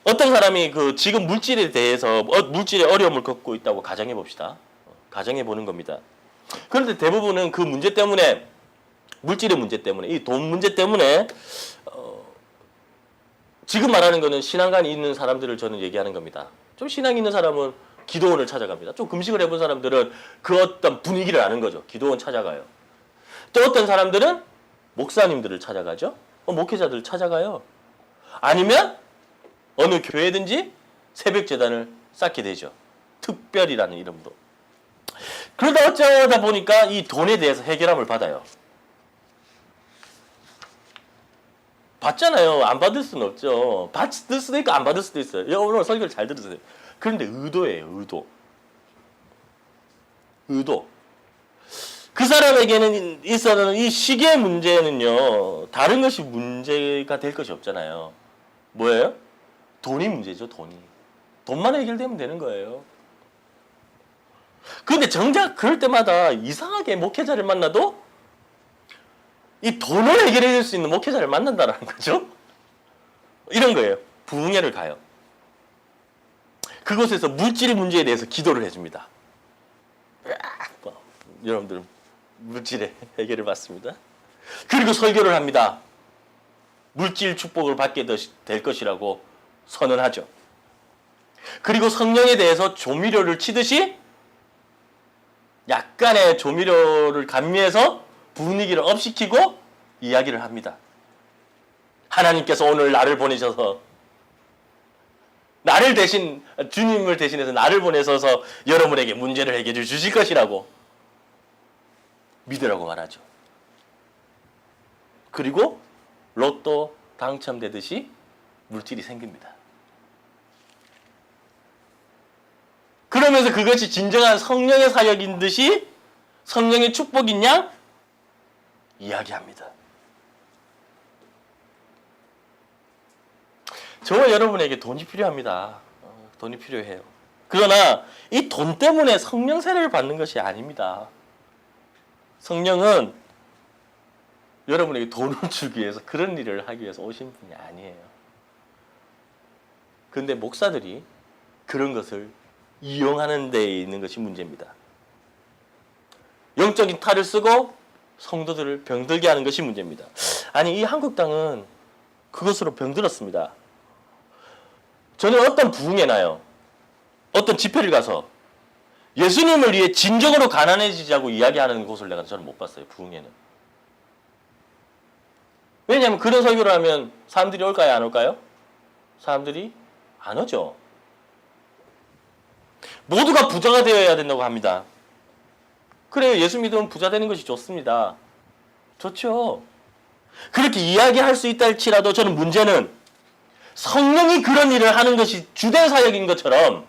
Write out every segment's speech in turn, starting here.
어떤 사람이 그 지금 물질에 대해서 물질의 어려움을 겪고 있다고 가정해 봅시다. 가정해 보는 겁니다. 그런데 대부분은 그 문제 때문에 물질의 문제 때문에 이 돈 문제 때문에 지금 말하는 거는 신앙관이 있는 사람들을 저는 얘기하는 겁니다. 좀 신앙 있는 사람은 기도원을 찾아갑니다. 좀 금식을 해본 사람들은 그 어떤 분위기를 아는 거죠. 기도원 찾아가요. 또 어떤 사람들은 목사님들을 찾아가죠. 목회자들을 찾아가요. 아니면 어느 교회든지 새벽 재단을 쌓게 되죠. 특별이라는 이름으로. 그러다 어쩌다 보니까 이 돈에 대해서 해결함을 받아요. 받잖아요. 안 받을 수는 없죠. 받을 수도 있고 안 받을 수도 있어요. 오늘 설교를 잘 들으세요. 그런데 의도예요. 의도. 그 사람에게는 있어서는 이 시계의 문제는요. 다른 것이 문제가 될 것이 없잖아요. 뭐예요? 돈이 문제죠. 돈만 해결되면 되는 거예요. 그런데 정작 그럴 때마다 이상하게 목회자를 만나도 이 돈을 해결해 줄 수 있는 목회자를 만난다는 거죠. 이런 거예요. 부흥회를 가요. 그곳에서 물질 문제에 대해서 기도를 해줍니다. 여러분들 물질의 해결을 받습니다. 그리고 설교를 합니다. 물질 축복을 받게 될 것이라고 선언하죠. 그리고 성령에 대해서 조미료를 치듯이 약간의 조미료를 감미해서 분위기를 업시키고 이야기를 합니다. 하나님께서 오늘 나를 보내셔서 주님을 대신해서 나를 보내셔서 여러분에게 문제를 해결해 주실 것이라고 믿으라고 말하죠. 그리고 로또 당첨되듯이 물질이 생깁니다. 그러면서 그것이 진정한 성령의 사역인 듯이 성령의 축복인 양 이야기합니다. 저와 여러분에게 돈이 필요합니다. 돈이 필요해요. 그러나 이 돈 때문에 성령 세례를 받는 것이 아닙니다. 성령은 여러분에게 돈을 주기 위해서 그런 일을 하기 위해서 오신 분이 아니에요. 그런데 목사들이 그런 것을 이용하는 데에 있는 것이 문제입니다. 영적인 탈을 쓰고 성도들을 병들게 하는 것이 문제입니다. 아니 이 한국당은 그것으로 병들었습니다. 저는 어떤 부흥회 나요. 어떤 집회를 가서 예수님을 위해 진정으로 가난해지자고 이야기하는 곳을 저는 못 봤어요. 부흥회는. 왜냐하면 그런 설교를 하면 사람들이 올까요? 안 올까요? 사람들이 안 오죠. 모두가 부자가 되어야 된다고 합니다. 그래요. 예수 믿으면 부자 되는 것이 좋습니다. 좋죠. 그렇게 이야기할 수 있다 할지라도 저는 문제는 성령이 그런 일을 하는 것이 주된 사역인 것처럼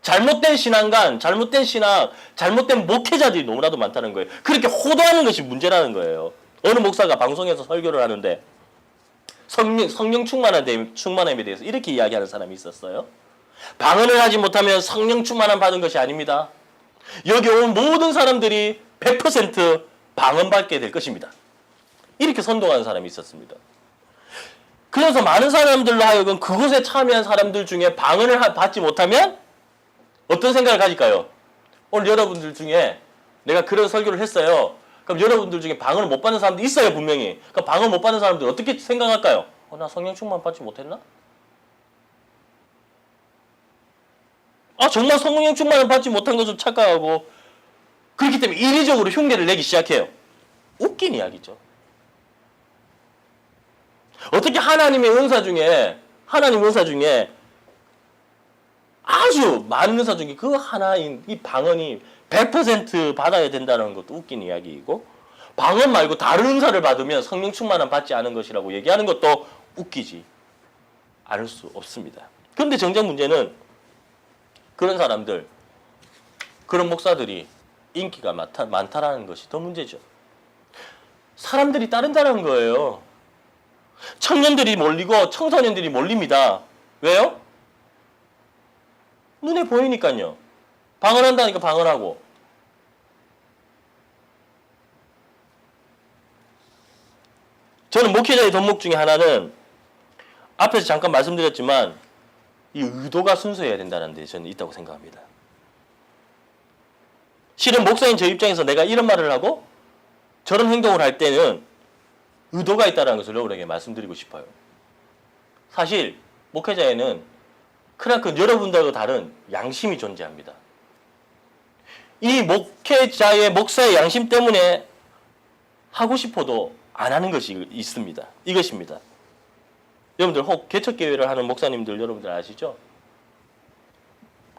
잘못된 신앙관, 잘못된 신학, 잘못된 목회자들이 너무나도 많다는 거예요. 그렇게 호도하는 것이 문제라는 거예요. 어느 목사가 방송에서 설교를 하는데 성령 충만함에 대해서 이렇게 이야기하는 사람이 있었어요. 방언을 하지 못하면 성령 충만함 받은 것이 아닙니다. 여기 온 모든 사람들이 100% 방언 받게 될 것입니다. 이렇게 선동하는 사람이 있었습니다. 그래서 많은 사람들로 하여금 그곳에 참여한 사람들 중에 방언을 받지 못하면 어떤 생각을 가질까요? 오늘 여러분들 중에 내가 그런 설교를 했어요. 그럼 여러분들 중에 방언을 못 받는 사람도 있어요, 분명히. 그럼 방언 못 받는 사람들 어떻게 생각할까요? 나 성령 충만 받지 못했나? 정말 성령 충만을 받지 못한 것을 착각하고 그렇기 때문에 인위적으로 흉내를 내기 시작해요. 웃긴 이야기죠. 어떻게 하나님 은사 중에 아주 많은 은사 중에 그 하나인 이 방언이 100% 받아야 된다는 것도 웃긴 이야기이고 방언 말고 다른 은사를 받으면 성령 충만함 받지 않은 것이라고 얘기하는 것도 웃기지 않을 수 없습니다. 그런데 정작 문제는 그런 사람들, 그런 목사들이 인기가 많다라는 것이 더 문제죠. 사람들이 따른다는 거예요. 청년들이 몰리고 청소년들이 몰립니다. 왜요? 눈에 보이니까요. 방언한다니까 방언하고. 저는 목회자의 덕목 중에 하나는 앞에서 잠깐 말씀드렸지만 이 의도가 순수해야 된다는 데 저는 있다고 생각합니다. 실은 목사인 저 입장에서 내가 이런 말을 하고 저런 행동을 할 때는 의도가 있다는 것을 여러분에게 말씀드리고 싶어요. 사실 목회자에는 크나큰 여러분들과 다른 양심이 존재합니다. 이 목회자의 목사의 양심 때문에 하고 싶어도 안 하는 것이 있습니다. 이것입니다. 여러분들 혹 개척교회를 하는 목사님들 여러분들 아시죠?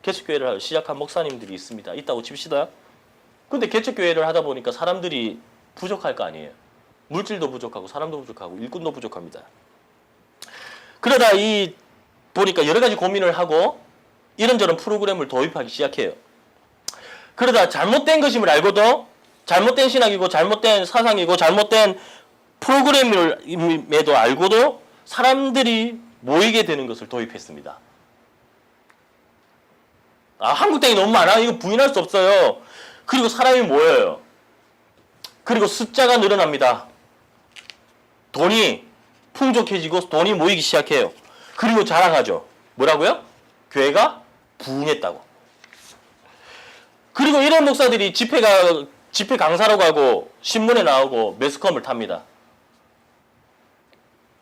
개척교회를 시작한 목사님들이 있습니다. 있다고 칩시다. 근데 개척교회를 하다 보니까 사람들이 부족할 거 아니에요. 물질도 부족하고 사람도 부족하고 일꾼도 부족합니다. 그러다 보니까 여러 가지 고민을 하고 이런저런 프로그램을 도입하기 시작해요. 그러다 잘못된 것임을 알고도 잘못된 신학이고 잘못된 사상이고 잘못된 프로그램임에도 알고도 사람들이 모이게 되는 것을 도입했습니다. 한국 땅이 너무 많아. 이거 부인할 수 없어요. 그리고 사람이 모여요. 그리고 숫자가 늘어납니다. 돈이 풍족해지고 돈이 모이기 시작해요. 그리고 자랑하죠. 뭐라고요? 교회가 부흥했다고. 그리고 이런 목사들이 집회 강사로 가고 신문에 나오고 매스컴을 탑니다.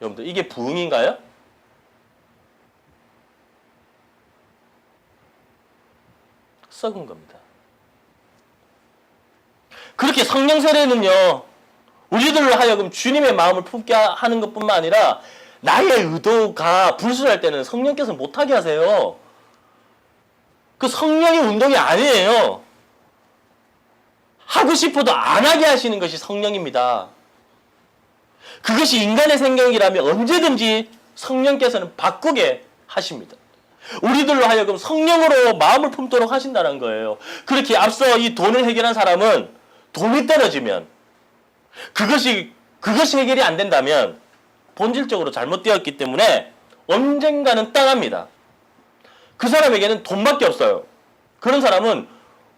여러분들 이게 부흥인가요? 썩은 겁니다. 그렇게 성령 세례는요, 우리들로 하여금 주님의 마음을 품게 하는 것뿐만 아니라 나의 의도가 불순할 때는 성령께서 못하게 하세요. 그 성령의 운동이 아니에요. 하고 싶어도 안 하게 하시는 것이 성령입니다. 그것이 인간의 생각이라면 언제든지 성령께서는 바꾸게 하십니다. 우리들로 하여금 성령으로 마음을 품도록 하신다는 거예요. 그렇게 앞서 이 돈을 해결한 사람은 돈이 떨어지면 그것이 해결이 안 된다면 본질적으로 잘못되었기 때문에 언젠가는 떠납니다. 그 사람에게는 돈밖에 없어요. 그런 사람은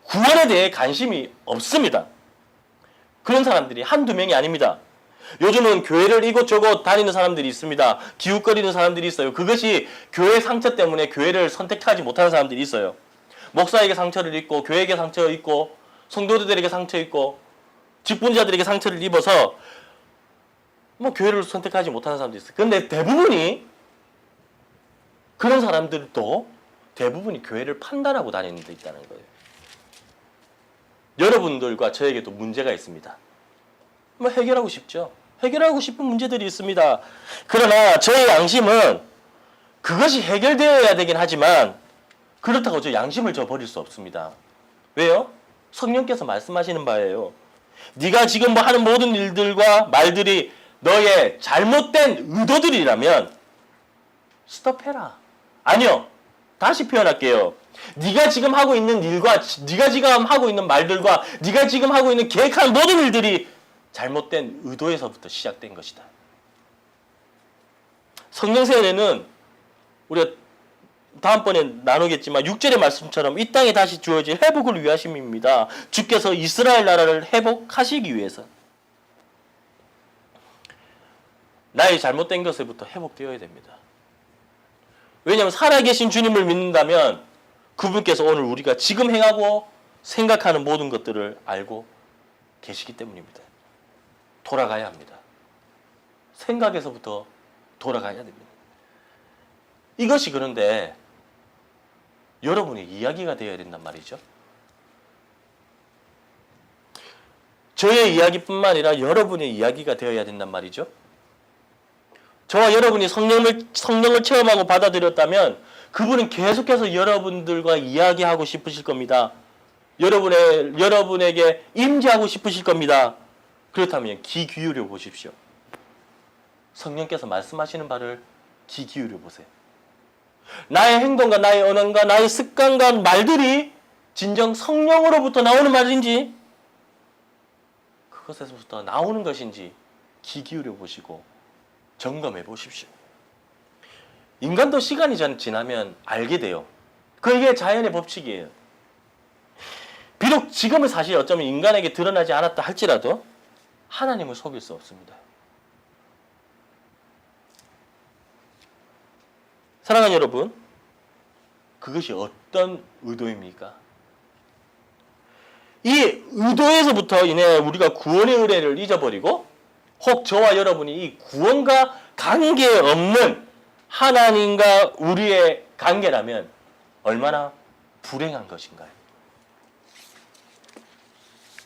구원에 대해 관심이 없습니다. 그런 사람들이 한두 명이 아닙니다. 요즘은 교회를 이곳저곳 다니는 사람들이 있습니다. 기웃거리는 사람들이 있어요. 그것이 교회 상처 때문에 교회를 선택하지 못하는 사람들이 있어요. 목사에게 상처를 입고 교회에게 상처 입고 성도들에게 상처 입고 직분자들에게 상처를 입어서 교회를 선택하지 못하는 사람들이 있어요. 그런데 그런 사람들도 대부분이 교회를 판단하고 다니는 데 있다는 거예요. 여러분들과 저에게도 문제가 있습니다. 해결하고 싶죠. 해결하고 싶은 문제들이 있습니다. 그러나 저의 양심은 그것이 해결되어야 되긴 하지만 그렇다고 저 양심을 저버릴 수 없습니다. 왜요? 성령께서 말씀하시는 바예요. 네가 지금 하는 모든 일들과 말들이 너의 잘못된 의도들이라면 스톱해라. 아니요. 다시 표현할게요. 네가 지금 하고 있는 일과 네가 지금 하고 있는 말들과 네가 지금 하고 있는 계획한 모든 일들이 잘못된 의도에서부터 시작된 것이다. 성령 세례는 우리가 다음번에 나누겠지만 6절의 말씀처럼 이 땅에 다시 주어질 회복을 위하심입니다. 주께서 이스라엘 나라를 회복하시기 위해서. 나의 잘못된 것에부터 회복되어야 됩니다. 왜냐하면 살아계신 주님을 믿는다면 그분께서 오늘 우리가 지금 행하고 생각하는 모든 것들을 알고 계시기 때문입니다. 돌아가야 합니다. 생각에서부터 돌아가야 됩니다. 이것이 그런데 여러분의 이야기가 되어야 된단 말이죠. 저의 이야기뿐만 아니라 여러분의 이야기가 되어야 된단 말이죠. 저와 여러분이 성령을 체험하고 받아들였다면 그분은 계속해서 여러분들과 이야기하고 싶으실 겁니다. 여러분에게 임재하고 싶으실 겁니다. 그렇다면 귀 기울여 보십시오. 성령께서 말씀하시는 바를 귀 기울여 보세요. 나의 행동과 나의 언어과 나의 습관과 말들이 진정 성령으로부터 나오는 말인지 그것에서부터 나오는 것인지 귀 기울여 보시고 점검해 보십시오. 인간도 시간이 지나면 알게 돼요. 그게 자연의 법칙이에요. 비록 지금은 사실 어쩌면 인간에게 드러나지 않았다 할지라도 하나님을 속일 수 없습니다. 사랑하는 여러분, 그것이 어떤 의도입니까? 이 의도에서부터 인해 우리가 구원의 의뢰를 잊어버리고 혹 저와 여러분이 이 구원과 관계없는 하나님과 우리의 관계라면 얼마나 불행한 것인가요?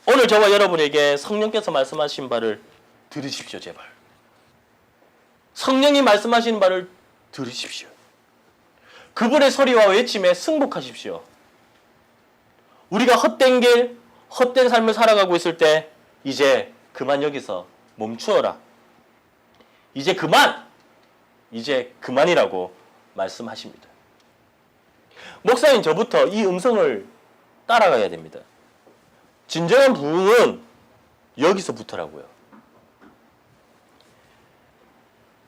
오늘 저와 여러분에게 성령께서 말씀하신 바를 들으십시오, 제발. 성령이 말씀하시는 바를 들으십시오. 그분의 소리와 외침에 승복하십시오. 우리가 헛된 길, 헛된 삶을 살아가고 있을 때 이제 그만 여기서 멈추어라. 이제 그만이라고 말씀하십니다. 목사인 저부터 이 음성을 따라가야 됩니다. 진정한 부흥은 여기서부터라고요.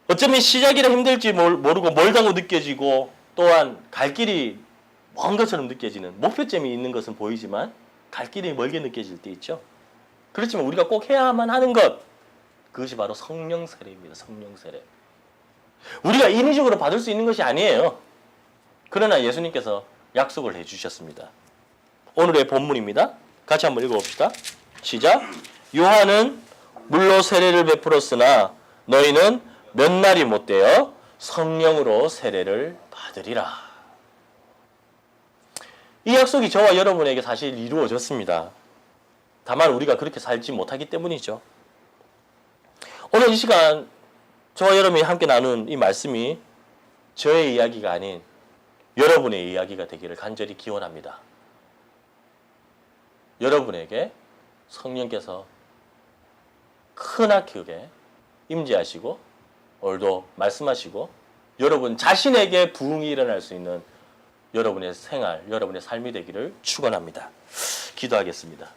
어쩌면 시작이라 힘들지 모르고 멀다고 느껴지고 또한 갈 길이 먼 것처럼 느껴지는 목표점이 있는 것은 보이지만 갈 길이 멀게 느껴질 때 있죠. 그렇지만 우리가 꼭 해야만 하는 것, 그것이 바로 성령 세례입니다. 성령 세례. 우리가 인위적으로 받을 수 있는 것이 아니에요. 그러나 예수님께서 약속을 해주셨습니다. 오늘의 본문입니다. 같이 한번 읽어봅시다. 시작. 요한은 물로 세례를 베풀었으나 너희는 몇 날이 못되어 성령으로 세례를 받으리라. 이 약속이 저와 여러분에게 사실 이루어졌습니다. 다만 우리가 그렇게 살지 못하기 때문이죠. 오늘 이 시간 저와 여러분이 함께 나눈 이 말씀이 저의 이야기가 아닌 여러분의 이야기가 되기를 간절히 기원합니다. 여러분에게 성령께서 크나크게 임재하시고 오늘도 말씀하시고 여러분 자신에게 부흥이 일어날 수 있는 여러분의 생활, 여러분의 삶이 되기를 축원합니다. 기도하겠습니다.